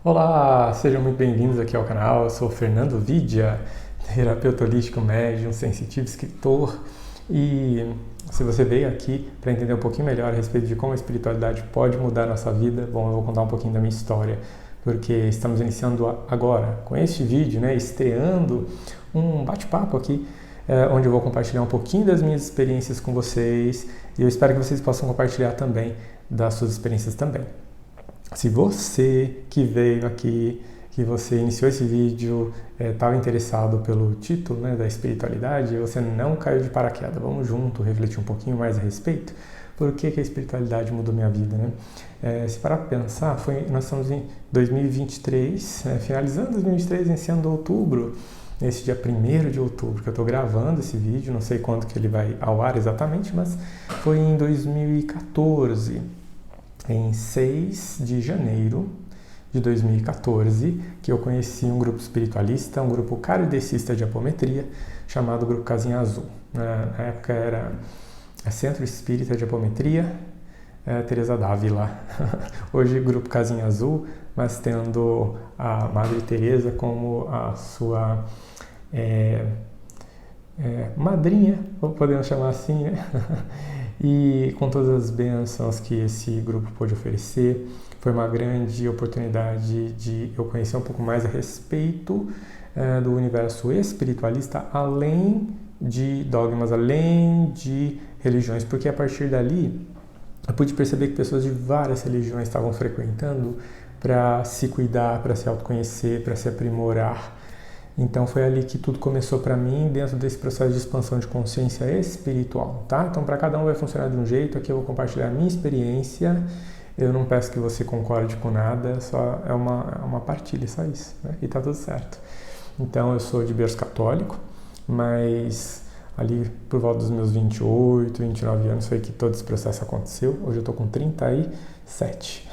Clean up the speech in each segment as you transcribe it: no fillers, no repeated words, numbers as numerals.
Olá, sejam muito bem-vindos aqui ao canal. Eu sou o Fernando Vidia, terapeuta holístico, médium, sensitivo, escritor. E se você veio aqui para entender um pouquinho melhor a respeito de como a espiritualidade pode mudar a nossa vida, bom, eu vou contar um pouquinho da minha história, porque estamos iniciando agora com este vídeo, estreando um bate-papo aqui, onde eu vou compartilhar um pouquinho das minhas experiências com vocês e eu espero que vocês possam compartilhar também das suas experiências também. Se você que veio aqui, que você iniciou esse vídeo, estava interessado pelo título da espiritualidade, você não caiu de paraquedas. Vamos junto refletir um pouquinho mais a respeito. Por que a espiritualidade mudou minha vida, se parar para pensar, nós estamos em 2023, finalizando 2023, iniciando outubro, nesse dia 1º de outubro, que eu estou gravando esse vídeo, não sei quando que ele vai ao ar exatamente, mas foi em 2014. Em 6 de janeiro de 2014, que eu conheci um grupo espiritualista, um grupo kardecista de apometria, chamado Grupo Casinha Azul. Na época era Centro Espírita de Apometria, Teresa d'Ávila. Hoje, Grupo Casinha Azul, mas tendo a Madre Teresa como a sua madrinha, podemos chamar assim, E com todas as bênçãos que esse grupo pôde oferecer, foi uma grande oportunidade de eu conhecer um pouco mais a respeito do universo espiritualista, além de dogmas, além de religiões, porque a partir dali eu pude perceber que pessoas de várias religiões estavam frequentando para se cuidar, para se autoconhecer, para se aprimorar. Então foi ali que tudo começou para mim, dentro desse processo de expansão de consciência espiritual, tá? Então para cada um vai funcionar de um jeito, aqui eu vou compartilhar a minha experiência, eu não peço que você concorde com nada, só é uma partilha, só isso, e tá tudo certo. Então eu sou de berço católico, mas ali por volta dos meus 28, 29 anos foi que todo esse processo aconteceu, hoje eu tô com 37.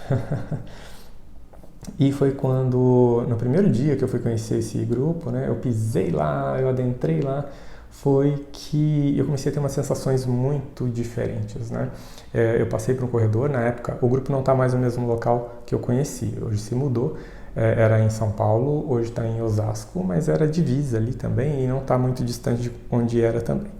E foi quando, no primeiro dia que eu fui conhecer esse grupo, eu pisei lá, eu adentrei lá, foi que eu comecei a ter umas sensações muito diferentes, Eu passei por um corredor, na época o grupo não está mais no mesmo local que eu conheci, hoje se mudou, era em São Paulo, hoje está em Osasco, mas era divisa ali também e não está muito distante de onde era também.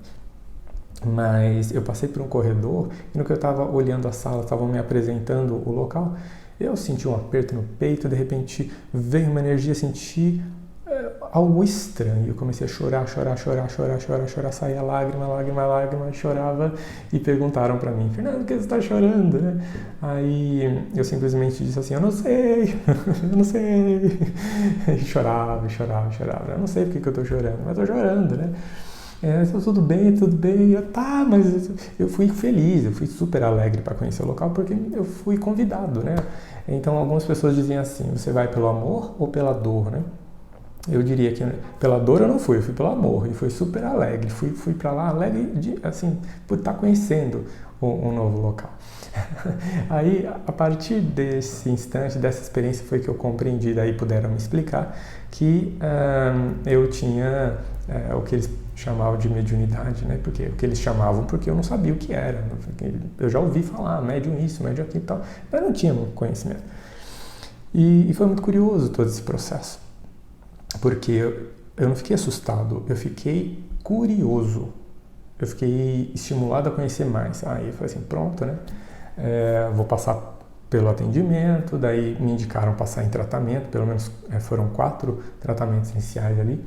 Mas eu passei por um corredor e no que eu estava olhando a sala, estavam me apresentando o local, eu senti um aperto no peito, de repente veio uma energia, senti algo estranho. Eu comecei a chorar, saía lágrima, chorava e perguntaram para mim, Fernando, por que você está chorando? Aí eu simplesmente disse assim, eu não sei, E chorava, eu não sei porque que eu estou chorando, mas estou chorando, tudo bem, tá, mas eu fui feliz, eu fui super alegre para conhecer o local porque eu fui convidado, Então algumas pessoas dizem assim, você vai pelo amor ou pela dor, Eu diria que pela dor eu não fui, eu fui pelo amor e fui super alegre, fui para lá alegre por estar conhecendo um novo local. Aí, a partir desse instante, dessa experiência, foi que eu compreendi, daí puderam me explicar, que eu tinha o que eles chamavam de mediunidade, porque o que eles chamavam porque eu não sabia o que era, porque eu já ouvi falar, médium isso, médium aquilo e tal, mas não tinha conhecimento. E foi muito curioso todo esse processo, porque eu não fiquei assustado, eu fiquei curioso, eu fiquei estimulado a conhecer mais. Aí eu falei assim, pronto, vou passar pelo atendimento, daí me indicaram passar em tratamento, pelo menos foram 4 tratamentos iniciais ali,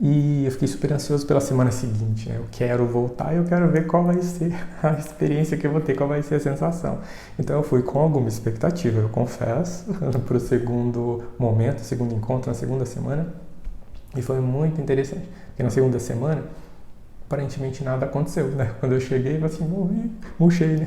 e eu fiquei super ansioso pela semana seguinte, Eu quero voltar e eu quero ver qual vai ser a experiência que eu vou ter, qual vai ser a sensação. Então eu fui com alguma expectativa, eu confesso, para o segundo momento, segundo encontro, na segunda semana, e foi muito interessante, porque na segunda semana, aparentemente nada aconteceu, Quando eu cheguei, eu assim, murchei,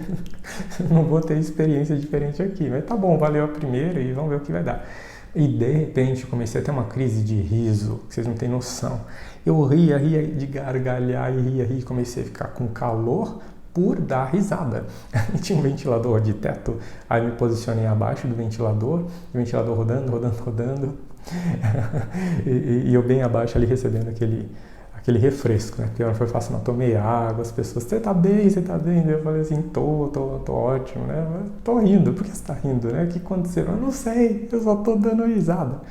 Não vou ter experiência diferente aqui, mas tá bom, valeu a primeira e vamos ver o que vai dar. E de repente comecei a ter uma crise de riso, que vocês não têm noção. Eu ria de gargalhar e ria, comecei a ficar com calor por dar risada. Tinha um ventilador de teto, aí me posicionei abaixo do ventilador, o ventilador rodando, e eu bem abaixo ali recebendo aquele refresco, né? Porque foi fácil, não tomei água, as pessoas, você tá bem? Eu falei assim, tô ótimo, né? Tô rindo, por que você tá rindo, né? O que aconteceu? Eu não sei, eu só tô dando risada.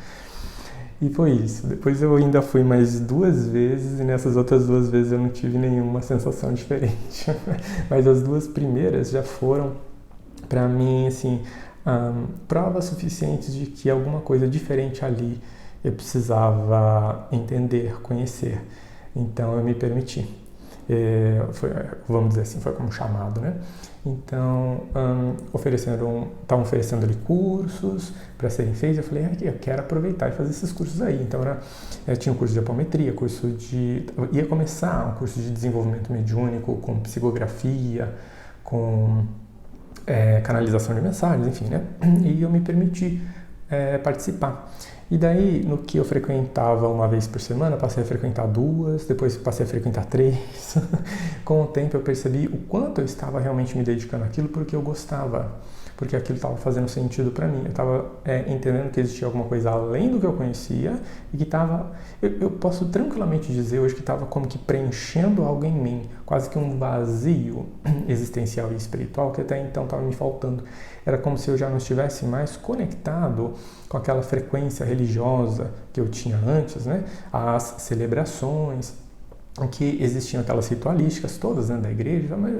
E foi isso. Depois eu ainda fui mais 2 vezes e nessas outras 2 vezes eu não tive nenhuma sensação diferente. Mas as 2 primeiras já foram, para mim, assim, provas suficientes de que alguma coisa diferente ali eu precisava entender, conhecer. Então eu me permiti. Vamos dizer assim, foi como chamado, né? Então, estavam oferecendo ali cursos para serem feitos. Eu falei, eu quero aproveitar e fazer esses cursos aí. Então, tinha um curso de apometria, ia começar um curso de desenvolvimento mediúnico com psicografia, com canalização de mensagens, enfim, né? E eu me permiti participar. E daí, no que eu frequentava 1 vez por semana, passei a frequentar 2, depois passei a frequentar 3. Com o tempo eu percebi o quanto eu estava realmente me dedicando àquilo porque eu gostava, porque aquilo estava fazendo sentido para mim. Eu estava entendendo que existia alguma coisa além do que eu conhecia e que estava, eu posso tranquilamente dizer hoje que estava como que preenchendo algo em mim, quase que um vazio existencial e espiritual que até então estava me faltando. Era como se eu já não estivesse mais conectado com aquela frequência religiosa que eu tinha antes, né? As celebrações, que existiam aquelas ritualísticas todas, né, da igreja, mas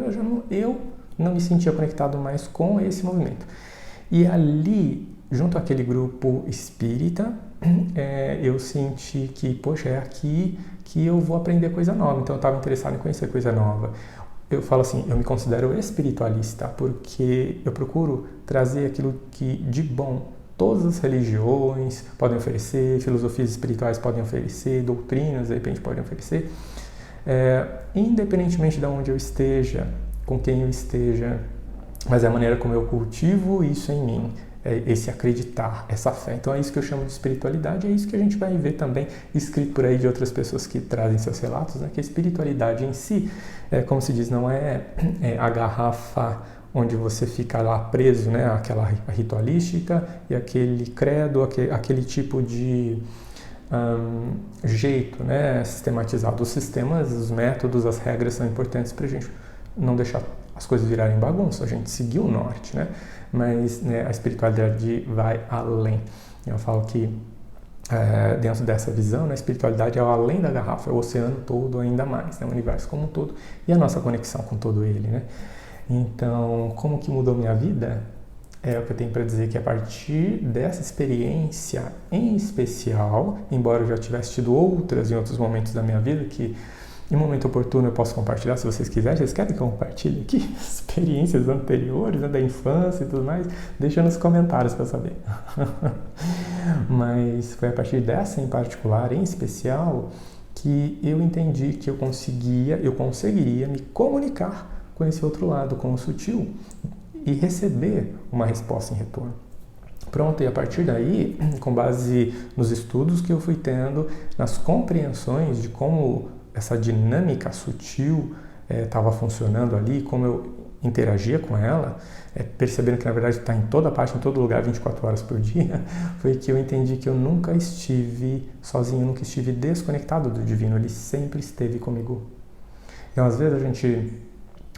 eu não me sentia conectado mais com esse movimento. E ali, junto àquele grupo espírita, eu senti que, poxa, é aqui que eu vou aprender coisa nova. Então eu estava interessado em conhecer coisa nova. Eu falo assim, eu me considero espiritualista porque eu procuro trazer aquilo que de bom todas as religiões podem oferecer, filosofias espirituais podem oferecer, doutrinas de repente podem oferecer, independentemente de onde eu esteja, com quem eu esteja, mas é a maneira como eu cultivo isso em mim, esse acreditar, essa fé. Então é isso que eu chamo de espiritualidade, é isso que a gente vai ver também escrito por aí de outras pessoas que trazem seus relatos, né? Que a espiritualidade em si, como se diz, não é a garrafa onde você fica lá preso, né? Aquela ritualística e aquele credo, aquele tipo de jeito, né? Sistematizado. Os sistemas, os métodos, as regras são importantes para a gente não deixar as coisas virarem bagunça, a gente seguir o norte, né? Mas, né, a espiritualidade vai além. Eu falo que dentro dessa visão, né, a espiritualidade é o além da garrafa, é o oceano todo ainda mais, né, o universo como um todo e a nossa conexão com todo ele, né? Então, como que mudou minha vida? É o que eu tenho para dizer que a partir dessa experiência em especial, embora eu já tivesse tido outras em outros momentos da minha vida que em momento oportuno eu posso compartilhar, se vocês quiserem. Vocês querem que eu compartilhe aqui experiências anteriores, né, da infância e tudo mais? Deixa nos comentários para saber. Mas foi a partir dessa em particular, em especial, que eu entendi que eu conseguiria me comunicar com esse outro lado, com o sutil, e receber uma resposta em retorno. Pronto, e a partir daí, com base nos estudos que eu fui tendo, nas compreensões de como essa dinâmica sutil estava funcionando ali, como eu interagia com ela, percebendo que na verdade está em toda parte, em todo lugar, 24 horas por dia, foi que eu entendi que eu nunca estive sozinho, nunca estive desconectado do divino, ele sempre esteve comigo. Então às vezes a gente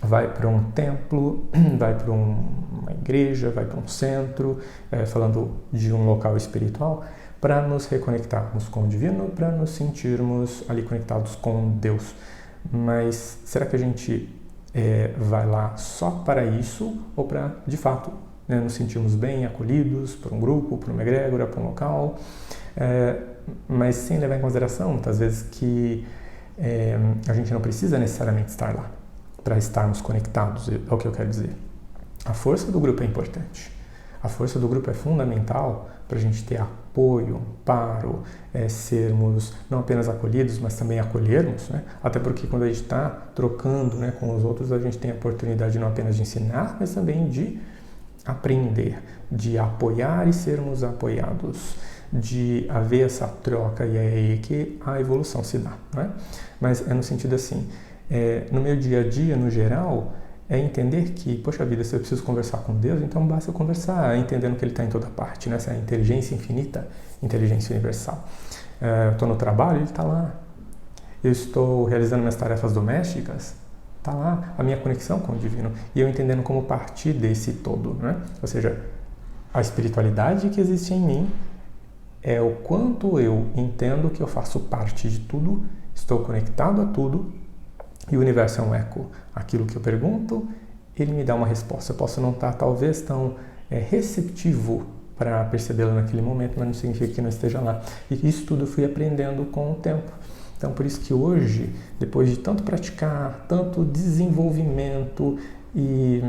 vai para um templo, vai para uma igreja, vai para um centro, falando de um local espiritual, para nos reconectarmos com o divino, para nos sentirmos ali conectados com Deus. Mas será que a gente vai lá só para isso ou para, de fato, né, nos sentirmos bem acolhidos por um grupo, por uma egrégora, por um local, mas sem levar em consideração, muitas vezes, que a gente não precisa necessariamente estar lá para estarmos conectados, é o que eu quero dizer. A força do grupo é importante. A força do grupo é fundamental para a gente ter apoio, amparo, sermos não apenas acolhidos, mas também acolhermos, né? Até porque quando a gente está trocando, né, com os outros, a gente tem a oportunidade não apenas de ensinar, mas também de aprender, de apoiar e sermos apoiados, de haver essa troca, e é aí que a evolução se dá, né? Mas é no sentido assim, no meu dia a dia, no geral, é entender que, poxa vida, se eu preciso conversar com Deus, então basta eu conversar, entendendo que Ele está em toda parte, né? Essa inteligência infinita, inteligência universal. Eu estou no trabalho, Ele está lá. eu estou realizando minhas tarefas domésticas, tá lá a minha conexão com o divino e eu entendendo como partir desse todo, né? Ou seja, a espiritualidade que existe em mim é o quanto eu entendo que eu faço parte de tudo, estou conectado a tudo e o universo é um eco. Aquilo que eu pergunto, ele me dá uma resposta. Eu posso não estar talvez tão receptivo para percebê-la naquele momento, mas não significa que não esteja lá. E isso tudo eu fui aprendendo com o tempo. Então, por isso que hoje, depois de tanto praticar, tanto desenvolvimento e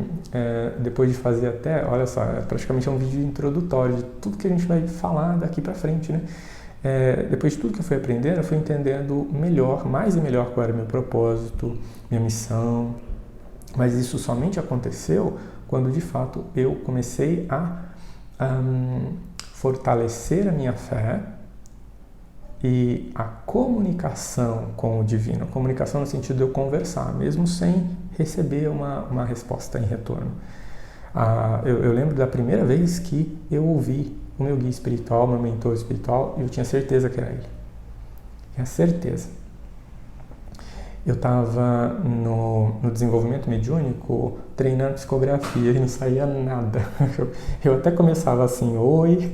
depois de fazer até, olha só, praticamente é um vídeo introdutório de tudo que a gente vai falar daqui para frente, né? Depois de tudo que eu fui aprendendo, eu fui entendendo melhor, mais e melhor qual era o meu propósito, minha missão. Mas isso somente aconteceu quando, de fato, eu comecei a fortalecer a minha fé e a comunicação com o divino. Comunicação no sentido de eu conversar, mesmo sem receber uma resposta em retorno. Eu lembro da primeira vez que eu ouvi o meu guia espiritual, meu mentor espiritual, e eu tinha certeza que era ele. Tinha certeza. Eu estava no desenvolvimento mediúnico treinando psicografia e não saía nada. Eu até começava assim, oi,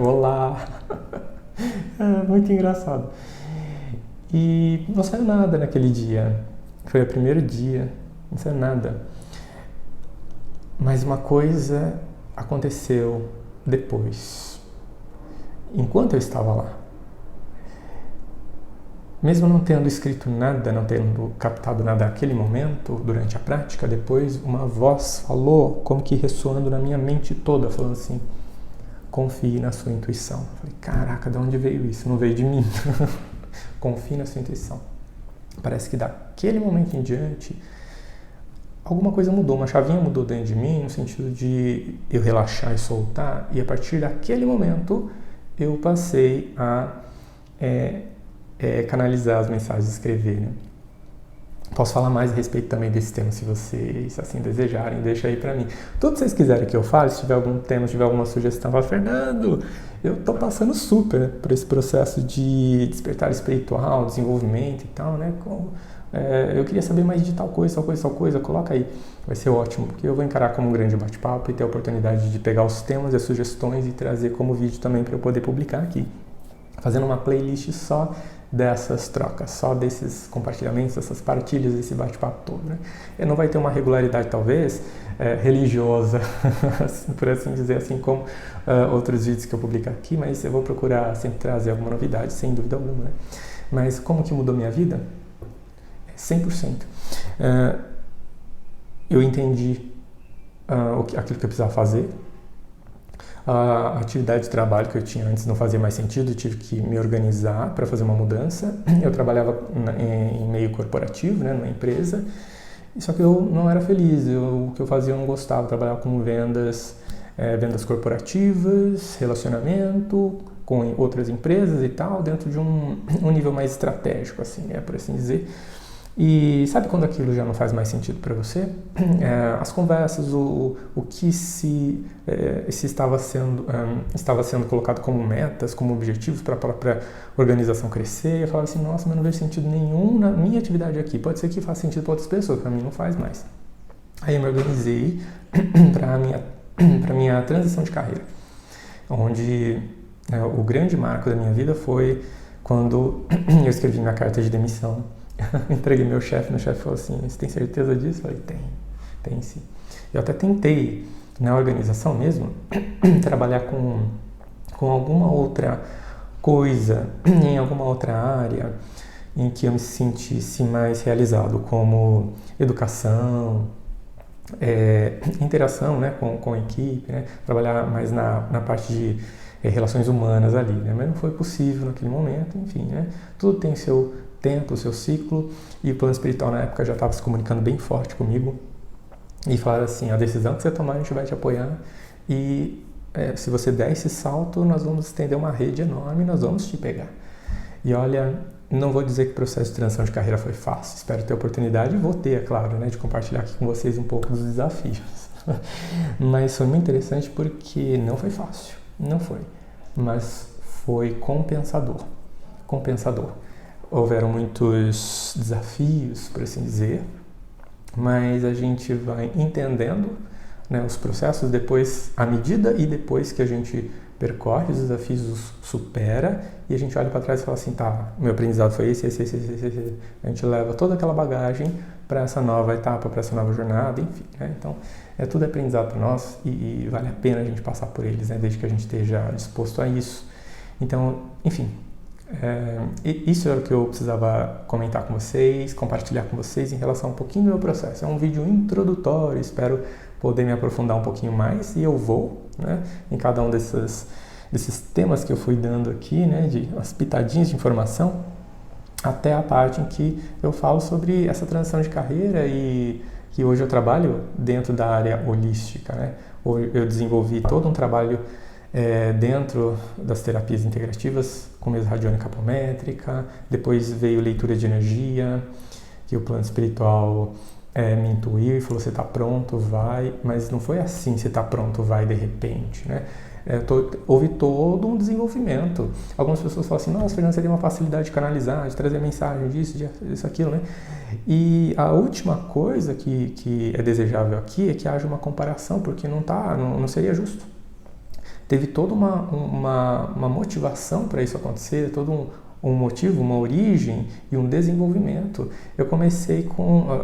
olá. Muito engraçado. E não saiu nada naquele dia. Foi o primeiro dia, não saiu nada. Mas uma coisa aconteceu depois. Enquanto eu estava lá. Mesmo não tendo escrito nada, não tendo captado nada naquele momento, durante a prática, depois uma voz falou, como que ressoando na minha mente toda, falando assim, confie na sua intuição. Eu falei, caraca, de onde veio isso? Não veio de mim. Confie na sua intuição. Parece que daquele momento em diante, alguma coisa mudou, uma chavinha mudou dentro de mim, no sentido de eu relaxar e soltar, e a partir daquele momento, eu passei a canalizar as mensagens, escrever, né? Posso falar mais a respeito também desse tema, se vocês assim desejarem, deixa aí pra mim. Tudo que vocês quiserem que eu fale, se tiver algum tema, se tiver alguma sugestão, fala, Fernando, eu tô passando super por esse processo de despertar espiritual, desenvolvimento e tal, né? Eu queria saber mais de tal coisa, coloca aí. Vai ser ótimo, porque eu vou encarar como um grande bate-papo e ter a oportunidade de pegar os temas e as sugestões e trazer como vídeo também para eu poder publicar aqui. Fazendo uma playlist só dessas trocas, só desses compartilhamentos, dessas partilhas, desse bate-papo todo, né? Não vai ter uma regularidade, talvez, religiosa, por assim dizer, assim como outros vídeos que eu publico aqui, mas eu vou procurar sempre trazer alguma novidade, sem dúvida alguma, né? Mas como que mudou minha vida? 100%. Eu entendi aquilo que eu precisava fazer. A atividade de trabalho que eu tinha antes não fazia mais sentido, eu tive que me organizar para fazer uma mudança. Eu trabalhava em meio corporativo, né, numa empresa, só que eu não era feliz, o que eu fazia eu não gostava, eu trabalhava com vendas corporativas, relacionamento com outras empresas e tal, dentro de um nível mais estratégico, assim, por assim dizer. E sabe quando aquilo já não faz mais sentido para você? As conversas, o que se estava sendo colocado como metas, como objetivos para a própria organização crescer, eu falava assim, nossa, mas não vejo sentido nenhum na minha atividade aqui. Pode ser que faça sentido para outras pessoas, para mim não faz mais. Aí eu me organizei para minha transição de carreira, onde o grande marco da minha vida foi quando eu escrevi minha carta de demissão. Entreguei meu chefe falou assim, você tem certeza disso? Eu falei, tem sim. Eu até tentei, na organização mesmo, trabalhar com alguma outra coisa, em alguma outra área, em que eu me sentisse mais realizado, como educação, interação, né, com a equipe, né, trabalhar mais na parte de relações humanas ali, né, mas não foi possível naquele momento, enfim, né, tudo tem seu tempo, o seu ciclo, e o plano espiritual na época já estava se comunicando bem forte comigo e falaram assim, a decisão que você tomar a gente vai te apoiar e se você der esse salto nós vamos estender uma rede enorme, nós vamos te pegar. E olha, não vou dizer que o processo de transição de carreira foi fácil, espero ter a oportunidade, vou ter, é claro, né, de compartilhar aqui com vocês um pouco dos desafios, mas foi muito interessante porque não foi fácil, não foi, mas foi compensador. houveram muitos desafios, por assim dizer, mas a gente vai entendendo, né, os processos depois, à medida e depois que a gente percorre os desafios, os supera, e a gente olha para trás e fala assim, tá, meu aprendizado foi esse. A gente leva toda aquela bagagem para essa nova etapa, para essa nova jornada, enfim, né? Então, tudo aprendizado para nós e vale a pena a gente passar por eles, né, desde que a gente esteja disposto a isso. Então, enfim, isso é o que eu precisava comentar com vocês, compartilhar com vocês em relação a um pouquinho do meu processo. É um vídeo introdutório, espero poder me aprofundar um pouquinho mais, e eu vou, né, em cada um desses temas que eu fui dando aqui, né, de umas pitadinhas de informação, até a parte em que eu falo sobre essa transição de carreira e que hoje eu trabalho dentro da área holística, né? Hoje eu desenvolvi todo um trabalho dentro das terapias integrativas, com mesa radiônica apométrica, depois veio leitura de energia, que o plano espiritual me intuiu e falou, você está pronto, vai, mas não foi assim, você está pronto, vai de repente, né? Houve todo um desenvolvimento. Algumas pessoas falam assim, nossa, Fernando, você tem uma facilidade de canalizar, de trazer mensagem disso, aquilo, né? E a última coisa que é desejável aqui é que haja uma comparação, porque não seria justo. Teve toda uma motivação para isso acontecer, todo um motivo, uma origem e um desenvolvimento. Eu comecei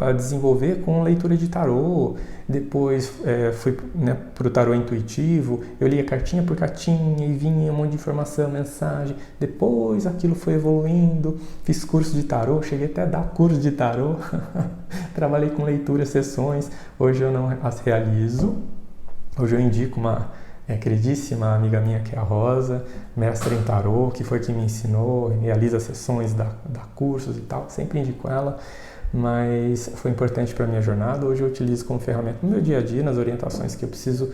a desenvolver com leitura de tarô, depois fui, né, para o tarô intuitivo, eu lia cartinha por cartinha e vinha um monte de informação, mensagem, depois aquilo foi evoluindo, fiz curso de tarô, cheguei até a dar curso de tarô, trabalhei com leitura, sessões, hoje eu não as realizo, hoje eu indico uma queridíssima amiga minha, que é a Rosa, mestre em tarô, que foi quem me ensinou, realiza sessões, dá cursos e tal, sempre indico ela, mas foi importante para a minha jornada. Hoje eu utilizo como ferramenta no meu dia a dia, nas orientações que eu preciso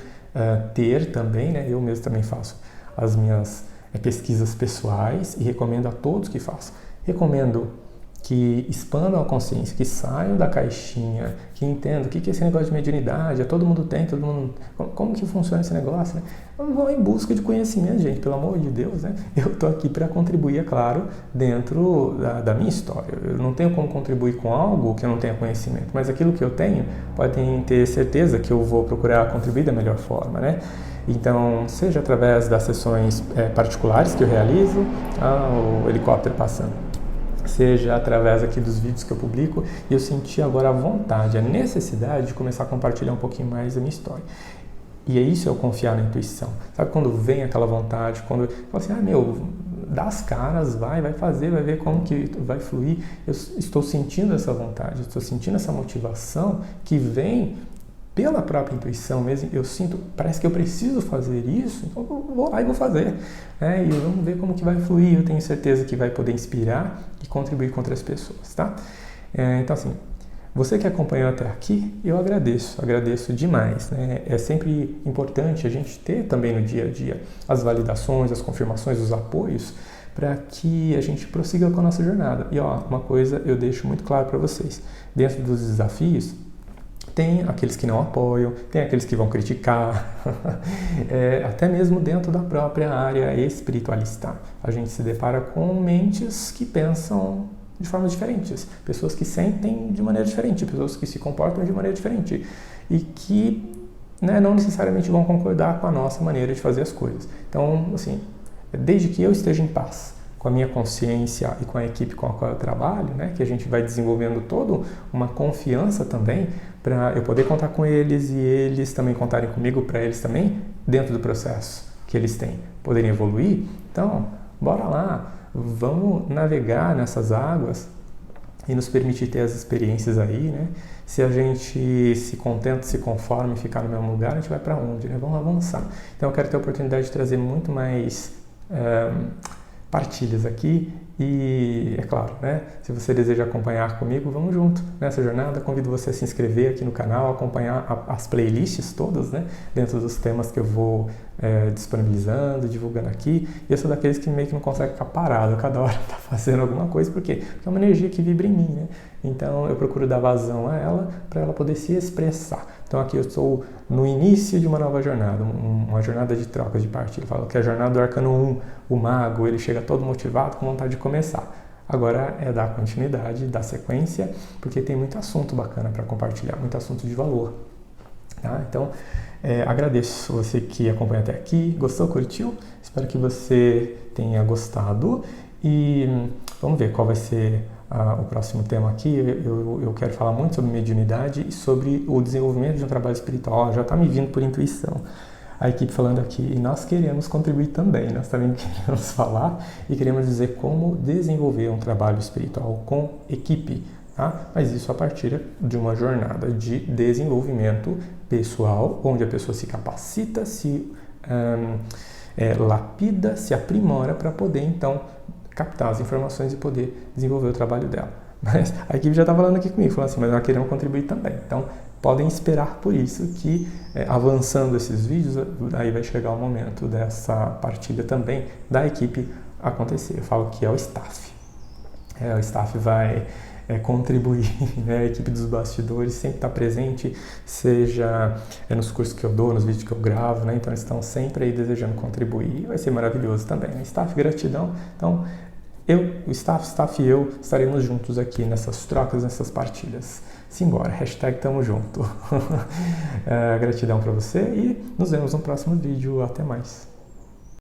ter também, né? Eu mesmo também faço as minhas pesquisas pessoais e recomendo a todos que façam. Recomendo que expandam a consciência, que saiam da caixinha, que entendam o que é esse negócio de mediunidade, todo mundo tem, todo mundo... Como que funciona esse negócio, né? Vão em busca de conhecimento, gente, pelo amor de Deus, né? Eu estou aqui para contribuir, é claro, dentro da minha história. Eu não tenho como contribuir com algo que eu não tenha conhecimento, mas aquilo que eu tenho, podem ter certeza que eu vou procurar contribuir da melhor forma, né? Então, seja através das sessões particulares que eu realizo, o helicóptero passando, seja através aqui dos vídeos que eu publico, e eu senti agora a vontade, a necessidade de começar a compartilhar um pouquinho mais a minha história. E é isso, eu confiar na intuição. Sabe quando vem aquela vontade, quando eu falo assim, dá as caras, vai fazer, vai ver como que vai fluir. Eu estou sentindo essa vontade, estou sentindo essa motivação que vem pela própria intuição mesmo. Eu sinto, parece que eu preciso fazer isso, então eu vou lá e vou fazer. E vamos ver como que vai fluir. Eu tenho certeza que vai poder inspirar e contribuir com outras pessoas, tá? Então, assim, você que acompanhou até aqui, eu agradeço demais, né? É sempre importante a gente ter também no dia a dia as validações, as confirmações, os apoios, para que a gente prossiga com a nossa jornada. E uma coisa eu deixo muito claro para vocês, dentro dos desafios, tem aqueles que não apoiam, tem aqueles que vão criticar, até mesmo dentro da própria área espiritualista. A gente se depara com mentes que pensam de formas diferentes, pessoas que sentem de maneira diferente, pessoas que se comportam de maneira diferente e que, né, não necessariamente vão concordar com a nossa maneira de fazer as coisas. Então, assim, desde que eu esteja em paz com a minha consciência e com a equipe com a qual eu trabalho, né, que a gente vai desenvolvendo toda uma confiança também para eu poder contar com eles e eles também contarem comigo, para eles também, dentro do processo que eles têm, poderem evoluir. Então, bora lá, vamos navegar nessas águas e nos permitir ter as experiências aí, né? Se a gente se contenta, se conforma e ficar no mesmo lugar, a gente vai para onde, né? Vamos avançar. Então, eu quero ter a oportunidade de trazer muito mais partilhas aqui e, é claro, né, se você deseja acompanhar comigo, vamos junto nessa jornada. Convido você a se inscrever aqui no canal, acompanhar as playlists todas, né, dentro dos temas que eu vou disponibilizando, divulgando aqui. E eu sou daqueles que meio que não consegue ficar parado, cada hora tá fazendo alguma coisa, por quê? Porque é uma energia que vibra em mim, né? Então eu procuro dar vazão a ela para ela poder se expressar. Então aqui eu estou no início de uma nova jornada, uma jornada de troca, de partilha. Eu falo que é a jornada do Arcano 1, o mago, ele chega todo motivado, com vontade de começar. Agora é dar continuidade, dar sequência, porque tem muito assunto bacana para compartilhar, muito assunto de valor. Tá? Então, agradeço você que acompanha até aqui. Gostou, curtiu? Espero que você tenha gostado. E vamos ver qual vai ser o próximo tema aqui. Eu quero falar muito sobre mediunidade e sobre o desenvolvimento de um trabalho espiritual. Já está me vindo por intuição. A equipe falando aqui, e nós queremos contribuir também, nós também queremos falar e queremos dizer como desenvolver um trabalho espiritual com equipe, tá? Mas isso a partir de uma jornada de desenvolvimento pessoal, onde a pessoa se capacita, se lapida, se aprimora para poder, então, captar as informações e poder desenvolver o trabalho dela. Mas a equipe já está falando aqui comigo, falando assim, mas nós queremos contribuir também. Então, podem esperar por isso que, avançando esses vídeos, aí vai chegar o momento dessa partilha também da equipe acontecer. Eu falo que é o staff. O staff vai contribuir, né? A equipe dos bastidores sempre está presente, seja nos cursos que eu dou, nos vídeos que eu gravo, né? Então eles estão sempre aí desejando contribuir. Vai ser maravilhoso também, né? Staff, gratidão. Então, o staff e eu estaremos juntos aqui nessas trocas, nessas partilhas. Simbora, hashtag tamo junto. Gratidão para você e nos vemos no próximo vídeo. Até mais.